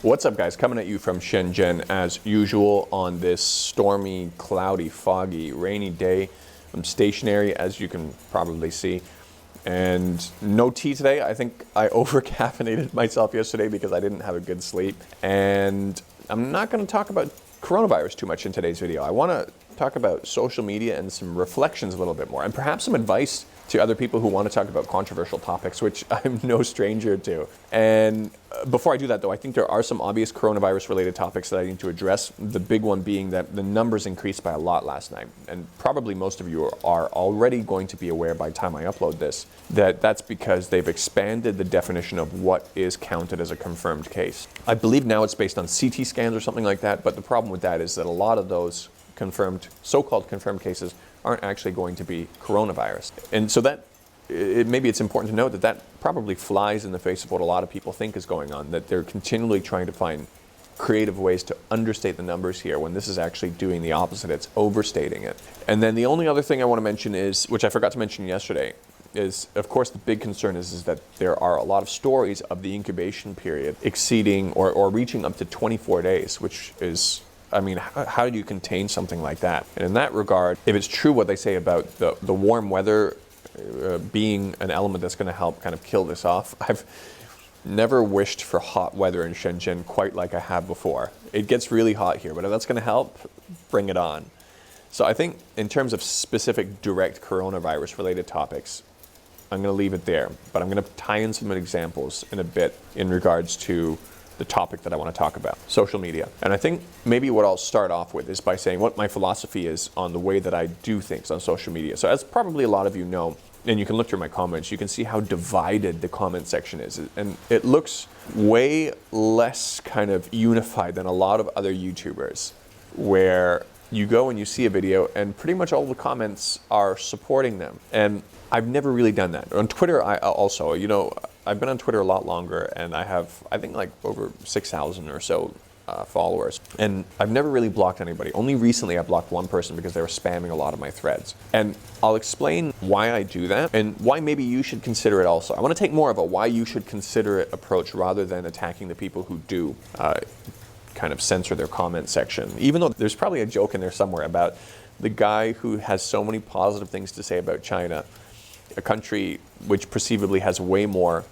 What's up, guys? Coming at you from Shenzhen as usual on this stormy, cloudy, foggy, rainy day. I'm stationary, as you can probably see, and no tea today. I think I over-caffeinated myself yesterday because I didn't have a good sleep, and I'm not going to talk about coronavirus too much in today's video. I want to talk about social media and some reflections a little bit more, and perhaps some advice to other people who want to talk about controversial topics, which I'm no stranger to. And before I do that, though, I think there are some obvious coronavirus-related topics that I need to address. The big one being that the numbers increased by a lot last night. And probably most of you are already going to be aware by the time I upload this, that that's because they've expanded the definition of what is counted as a confirmed case. I believe now it's based on CT scans or something like that, but the problem with that is that a lot of those so-called confirmed cases aren't actually going to be coronavirus. And so maybe it's important to note that that probably flies in the face of what a lot of people think is going on, that they're continually trying to find creative ways to understate the numbers here when this is actually doing the opposite. It's overstating it. And then the only other thing I want to mention is, which I forgot to mention yesterday, is of course the big concern is that there are a lot of stories of the incubation period exceeding or reaching up to 24 days, which is, I mean, how do you contain something like that? And in that regard, if it's true what they say about the warm weather being an element that's going to help kind of kill this off, I've never wished for hot weather in Shenzhen quite like I have before. It gets really hot here, but if that's going to help, bring it on. So I think in terms of specific direct coronavirus-related topics, I'm going to leave it there, but I'm going to tie in some examples in a bit in regards to the topic that I want to talk about, social media. And I think maybe what I'll start off with is by saying what my philosophy is on the way that I do things on social media. So as probably a lot of you know, and you can look through my comments, you can see how divided the comment section is. And it looks way less kind of unified than a lot of other YouTubers, where you go and you see a video and pretty much all the comments are supporting them. And I've never really done that. On Twitter, I also, I've been on Twitter a lot longer, and I have, I think, like over 6,000 or so followers. And I've never really blocked anybody. Only recently I blocked one person because they were spamming a lot of my threads. And I'll explain why I do that and why maybe you should consider it also. I want to take more of a why you should consider it approach rather than attacking the people who do kind of censor their comment section. Even though there's probably a joke in there somewhere about the guy who has so many positive things to say about China, a country which perceivably has way more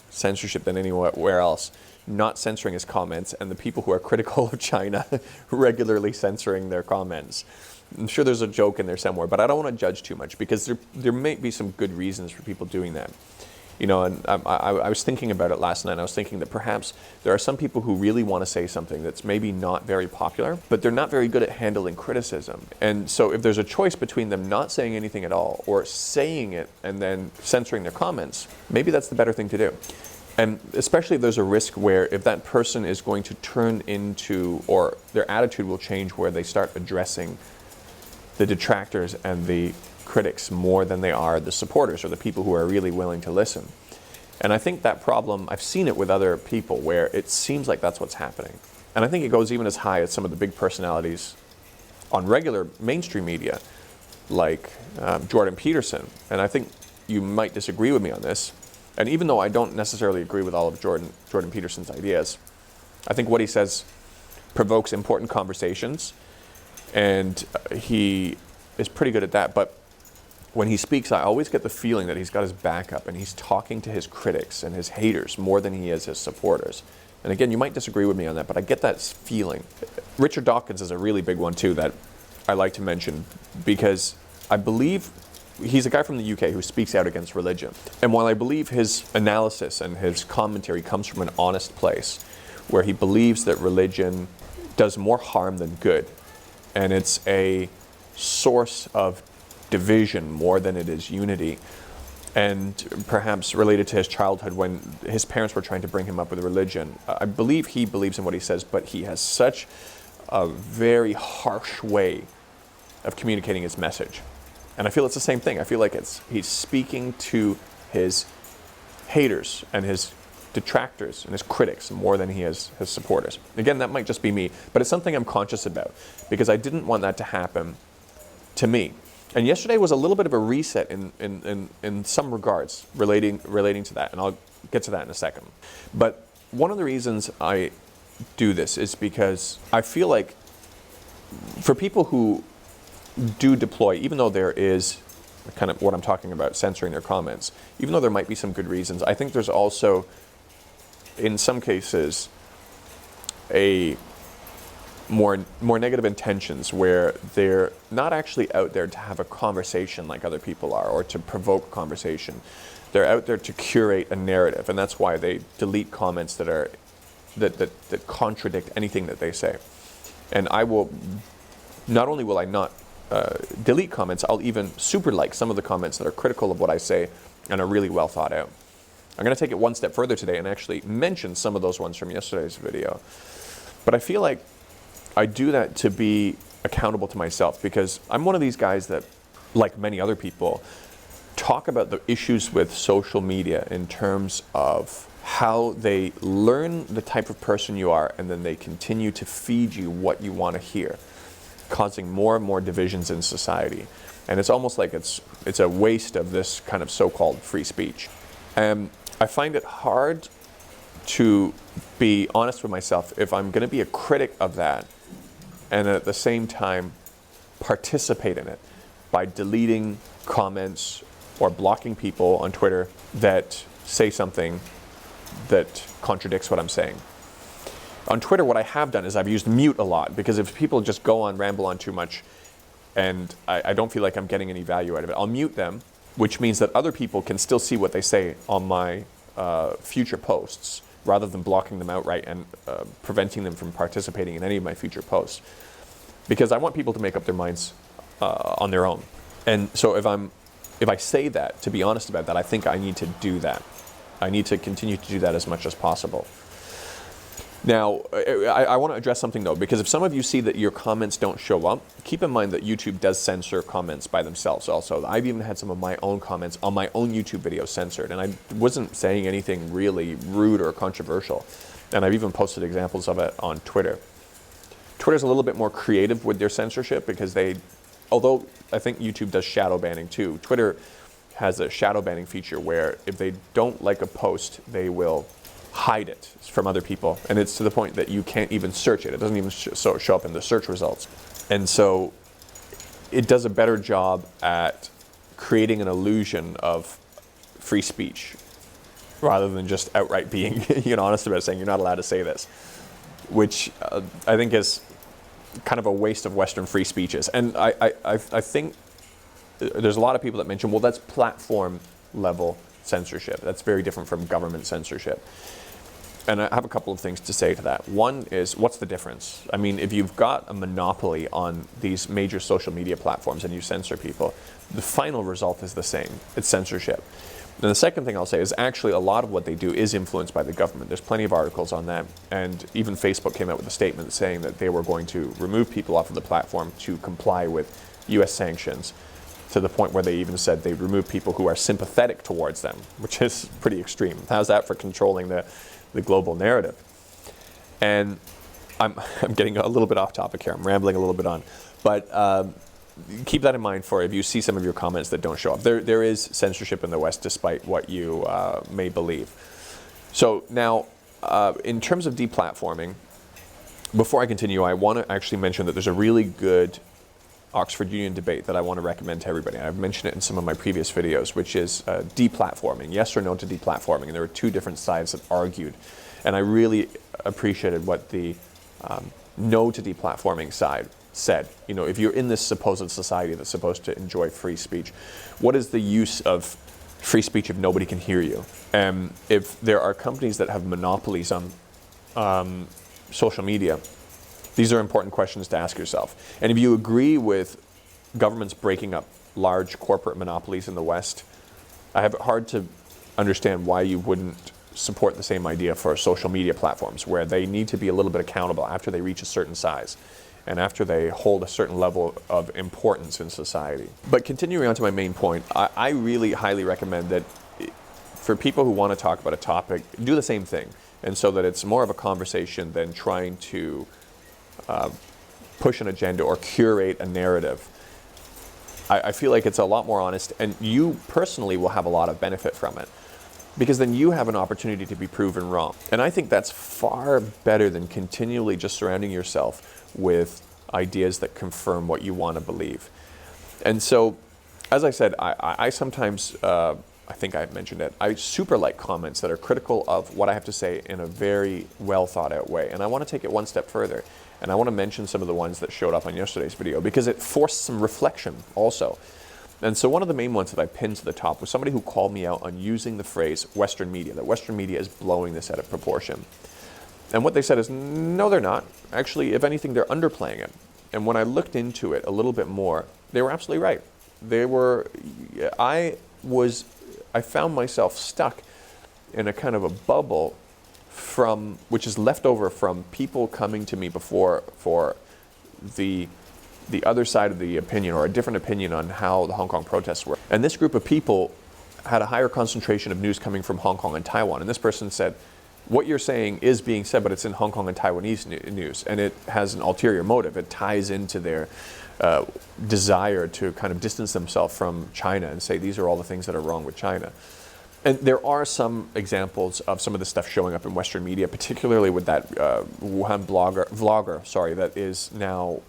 censorship than anywhere else, not censoring his comments, and the people who are critical of China regularly censoring their comments. I'm sure there's a joke in there somewhere, but I don't want to judge too much because there may be some good reasons for people doing that. And I was thinking about it last night. I was thinking that perhaps there are some people who really want to say something that's maybe not very popular, but they're not very good at handling criticism. And so if there's a choice between them not saying anything at all or saying it and then censoring their comments, maybe that's the better thing to do. And especially if there's a risk where if that person is going to turn into, or their attitude will change where they start addressing the detractors and the critics more than they are the supporters or the people who are really willing to listen. And I think that problem, I've seen it with other people where it seems like that's what's happening. And I think it goes even as high as some of the big personalities on regular mainstream media, like Jordan Peterson. And I think you might disagree with me on this. And even though I don't necessarily agree with all of Jordan Peterson's ideas, I think what he says provokes important conversations, and he is pretty good at that. But when he speaks, I always get the feeling that he's got his back up and he's talking to his critics and his haters more than he is his supporters. And again, you might disagree with me on that, but I get that feeling. Richard Dawkins is a really big one too that I like to mention because I believe he's a guy from the UK who speaks out against religion. And while I believe his analysis and his commentary comes from an honest place, where he believes that religion does more harm than good, and it's a source of division more than it is unity, and perhaps related to his childhood when his parents were trying to bring him up with religion. I believe he believes in what he says, but he has such a very harsh way of communicating his message. And I feel it's the same thing. I feel like he's speaking to his haters and his detractors and his critics more than he is his supporters. Again, that might just be me, but it's something I'm conscious about because I didn't want that to happen to me. And yesterday was a little bit of a reset in some regards relating to that, and I'll get to that in a second. But one of the reasons I do this is because I feel like for people who do deploy, even though there is kind of what I'm talking about, censoring their comments, even though there might be some good reasons, I think there's also, in some cases, a more negative intentions where they're not actually out there to have a conversation like other people are or to provoke conversation. They're out there to curate a narrative, and that's why they delete comments that contradict anything that they say. And I will, not only will I not delete comments, I'll even super like some of the comments that are critical of what I say and are really well thought out. I'm going to take it one step further today and actually mention some of those ones from yesterday's video. But I feel like I do that to be accountable to myself, because I'm one of these guys that, like many other people, talk about the issues with social media in terms of how they learn the type of person you are and then they continue to feed you what you want to hear, causing more and more divisions in society. And it's almost like it's a waste of this kind of so-called free speech. I find it hard to be honest with myself if I'm going to be a critic of that and at the same time participate in it by deleting comments or blocking people on Twitter that say something that contradicts what I'm saying. On Twitter, what I have done is I've used mute a lot, because if people just go on, ramble on too much, and I don't feel like I'm getting any value out of it, I'll mute them, which means that other people can still see what they say on my future posts, rather than blocking them outright and preventing them from participating in any of my future posts. Because I want people to make up their minds on their own. And so if I say that, to be honest about that, I think I need to do that. I need to continue to do that as much as possible. Now, I want to address something though, because if some of you see that your comments don't show up, keep in mind that YouTube does censor comments by themselves also. I've even had some of my own comments on my own YouTube videos censored, and I wasn't saying anything really rude or controversial. And I've even posted examples of it on Twitter. Twitter's a little bit more creative with their censorship, because although I think YouTube does shadow banning too, Twitter has a shadow banning feature where if they don't like a post, they will hide it from other people, and it's to the point that you can't even search it. It doesn't even show up in the search results. And so it does a better job at creating an illusion of free speech rather than just outright being honest about it, saying you're not allowed to say this, which I think is kind of a waste of Western free speeches. And I think there's a lot of people that mention, well, that's platform level censorship. That's very different from government censorship. And I have a couple of things to say to that. One is, what's the difference? I mean, if you've got a monopoly on these major social media platforms and you censor people, the final result is the same. It's censorship. And the second thing I'll say is actually a lot of what they do is influenced by the government. There's plenty of articles on that. And even Facebook came out with a statement saying that they were going to remove people off of the platform to comply with US sanctions, to the point where they even said they remove people who are sympathetic towards them, which is pretty extreme. How's that for controlling the global narrative? And I'm getting a little bit off topic here. I'm rambling a little bit on. But keep that in mind for if you see some of your comments that don't show up. There is censorship in the West, despite what you may believe. So now, in terms of deplatforming, before I continue, I want to actually mention that there's a really good Oxford Union debate that I want to recommend to everybody. I've mentioned it in some of my previous videos, which is deplatforming, yes or no to deplatforming. And there were two different sides that argued. And I really appreciated what the no to deplatforming side said. If you're in this supposed society that's supposed to enjoy free speech, what is the use of free speech if nobody can hear you? If there are companies that have monopolies on social media, these are important questions to ask yourself. And if you agree with governments breaking up large corporate monopolies in the West, I have it hard to understand why you wouldn't support the same idea for social media platforms, where they need to be a little bit accountable after they reach a certain size and after they hold a certain level of importance in society. But continuing on to my main point, I really highly recommend that for people who want to talk about a topic, do the same thing. And so that it's more of a conversation than trying to push an agenda or curate a narrative. I feel like it's a lot more honest, and you personally will have a lot of benefit from it. because then you have an opportunity to be proven wrong. And I think that's far better than continually just surrounding yourself with ideas that confirm what you want to believe. And so, as I said, I sometimes, I think I mentioned it, I super like comments that are critical of what I have to say in a very well thought out way. And I want to take it one step further. And I want to mention some of the ones that showed up on yesterday's video because it forced some reflection also. And so one of the main ones that I pinned to the top was somebody who called me out on using the phrase Western media, that Western media is blowing this out of proportion. And what they said is, no, they're not. Actually, if anything, they're underplaying it. And when I looked into it a little bit more, they were absolutely right. I found myself stuck in a kind of a bubble which is left over from people coming to me before for the other side of the opinion, or a different opinion on how the Hong Kong protests were. And this group of people had a higher concentration of news coming from Hong Kong and Taiwan. And this person said, what you're saying is being said, but it's in Hong Kong and Taiwanese news, and it has an ulterior motive. It ties into their desire to kind of distance themselves from China and say these are all the things that are wrong with China. And there are some examples of some of the stuff showing up in Western media, particularly with that Wuhan vlogger, that is now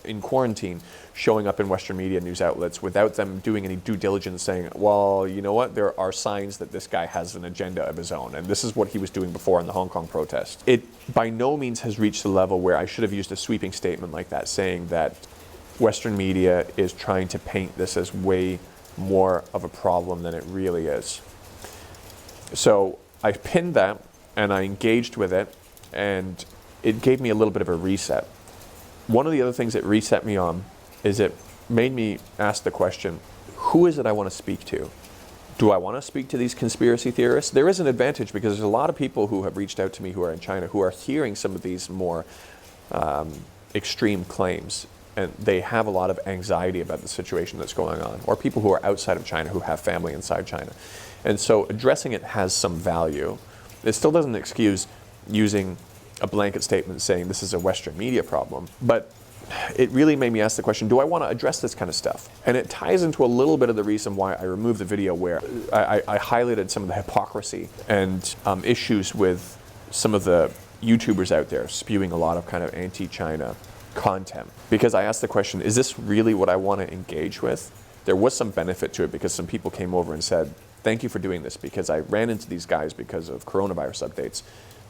in quarantine, showing up in Western media news outlets without them doing any due diligence, saying, well, you know what, there are signs that this guy has an agenda of his own, and this is what he was doing before in the Hong Kong protest. It by no means has reached the level where I should have used a sweeping statement like that, saying that Western media is trying to paint this as way more of a problem than it really is. So I pinned that and I engaged with it, and it gave me a little bit of a reset. One of the other things it reset me on is it made me ask the question, who is it I want to speak to? Do I want to speak to these conspiracy theorists? There is an advantage because there's a lot of people who have reached out to me who are in China who are hearing some of these more extreme claims, and they have a lot of anxiety about the situation that's going on, or people who are outside of China who have family inside China. And so addressing it has some value. It still doesn't excuse using a blanket statement saying this is a Western media problem, but it really made me ask the question, do I want to address this kind of stuff? And it ties into a little bit of the reason why I removed the video, where I highlighted some of the hypocrisy and issues with some of the YouTubers out there spewing a lot of kind of anti-China content. Because I asked the question, is this really what I want to engage with? There was some benefit to it because some people came over and said, thank you for doing this, because I ran into these guys because of coronavirus updates,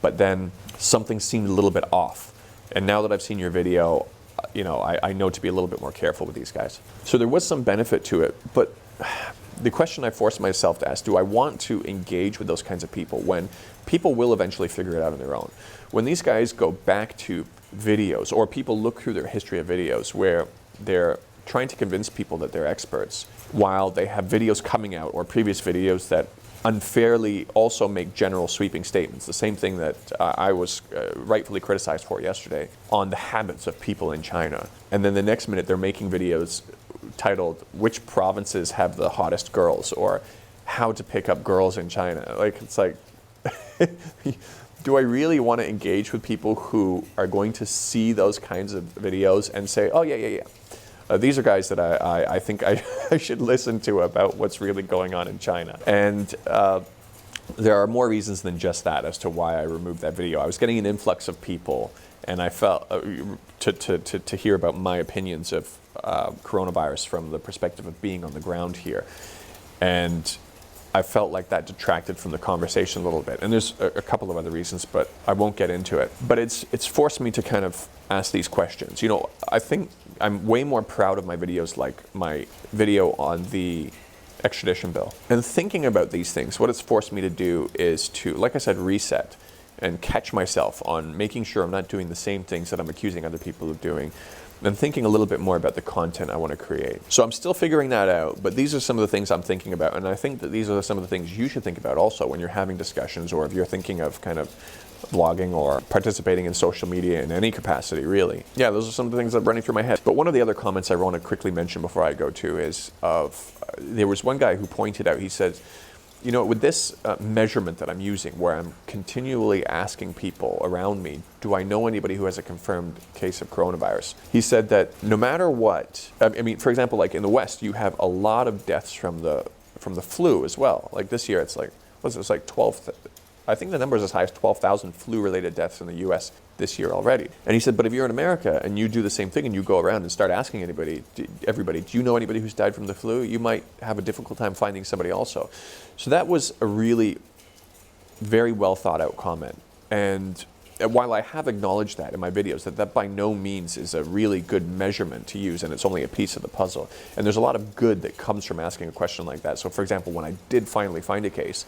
but then something seemed a little bit off. And now that I've seen your video, I know to be a little bit more careful with these guys. So there was some benefit to it, but the question I forced myself to ask, do I want to engage with those kinds of people when people will eventually figure it out on their own? When these guys go back to videos, or people look through their history of videos where they're trying to convince people that they're experts, while they have videos coming out or previous videos that unfairly also make general sweeping statements, the same thing that I was rightfully criticized for yesterday on the habits of people in China. And then the next minute they're making videos titled, which provinces have the hottest girls, or how to pick up girls in China. It's like, do I really want to engage with people who are going to see those kinds of videos and say, oh yeah. These are guys that I think I should listen to about what's really going on in China. And there are more reasons than just that as to why I removed that video. I was getting an influx of people, and I felt to hear about my opinions of coronavirus from the perspective of being on the ground here. And I felt like that detracted from the conversation a little bit. And there's a couple of other reasons, but I won't get into it. But it's forced me to kind of ask these questions. I think I'm way more proud of my videos, like my video on the extradition bill. And thinking about these things, what it's forced me to do is to, like I said, reset and catch myself on making sure I'm not doing the same things that I'm accusing other people of doing, and thinking a little bit more about the content I want to create. So I'm still figuring that out, but these are some of the things I'm thinking about, and I think that these are some of the things you should think about also when you're having discussions, or if you're thinking of kind of blogging or participating in social media in any capacity, really. Yeah, those are some of the things that are running through my head. But one of the other comments I want to quickly mention before I go to is there was one guy who pointed out, he said, with this measurement that I'm using, where I'm continually asking people around me, do I know anybody who has a confirmed case of coronavirus? He said that no matter what, for example, like in the West, you have a lot of deaths from the flu as well. Like this year, it's like was it like 12, I think the number is as high as 12,000 flu-related deaths in the US this year already. And he said, but if you're in America and you do the same thing and you go around and start asking everybody, do you know anybody who's died from the flu? You might have a difficult time finding somebody also. So that was a really very well thought out comment. And while I have acknowledged that in my videos, that by no means is a really good measurement to use, and it's only a piece of the puzzle. And there's a lot of good that comes from asking a question like that. So for example, when I did finally find a case,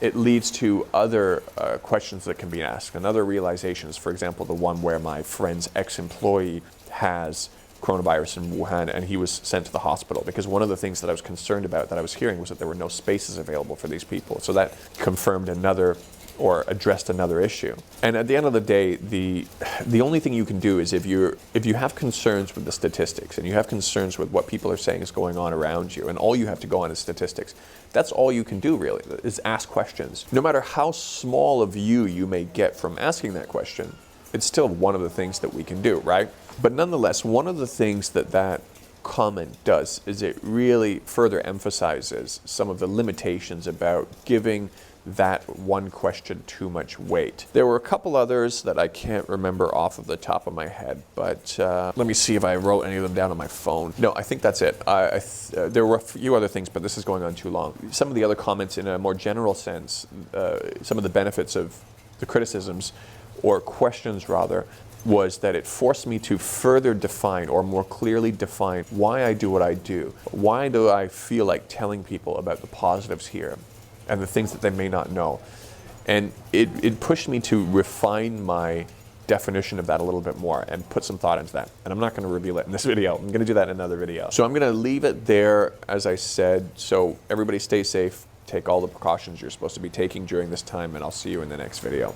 it leads to other questions that can be asked and other realizations. For example, the one where my friend's ex-employee has coronavirus in Wuhan and he was sent to the hospital, because one of the things that I was concerned about that I was hearing was that there were no spaces available for these people. So that confirmed another, or addressed another issue. And at the end of the day, the only thing you can do is if you have concerns with the statistics and you have concerns with what people are saying is going on around you, and all you have to go on is statistics, that's all you can do really, is ask questions. No matter how small a view you may get from asking that question, it's still one of the things that we can do, right? But nonetheless, one of the things that comment does is it really further emphasizes some of the limitations about giving that one question too much weight. There were a couple others that I can't remember off of the top of my head, but let me see if I wrote any of them down on my phone. No, I think that's it. There were a few other things, but this is going on too long. Some of the other comments in a more general sense, some of the benefits of the criticisms, or questions rather, was that it forced me to further define, or more clearly define, why I do what I do. Why do I feel like telling people about the positives here and the things that they may not know? And it pushed me to refine my definition of that a little bit more and put some thought into that. And I'm not going to reveal it in this video. I'm going to do that in another video. So I'm going to leave it there, as I said. So everybody stay safe, take all the precautions you're supposed to be taking during this time, and I'll see you in the next video.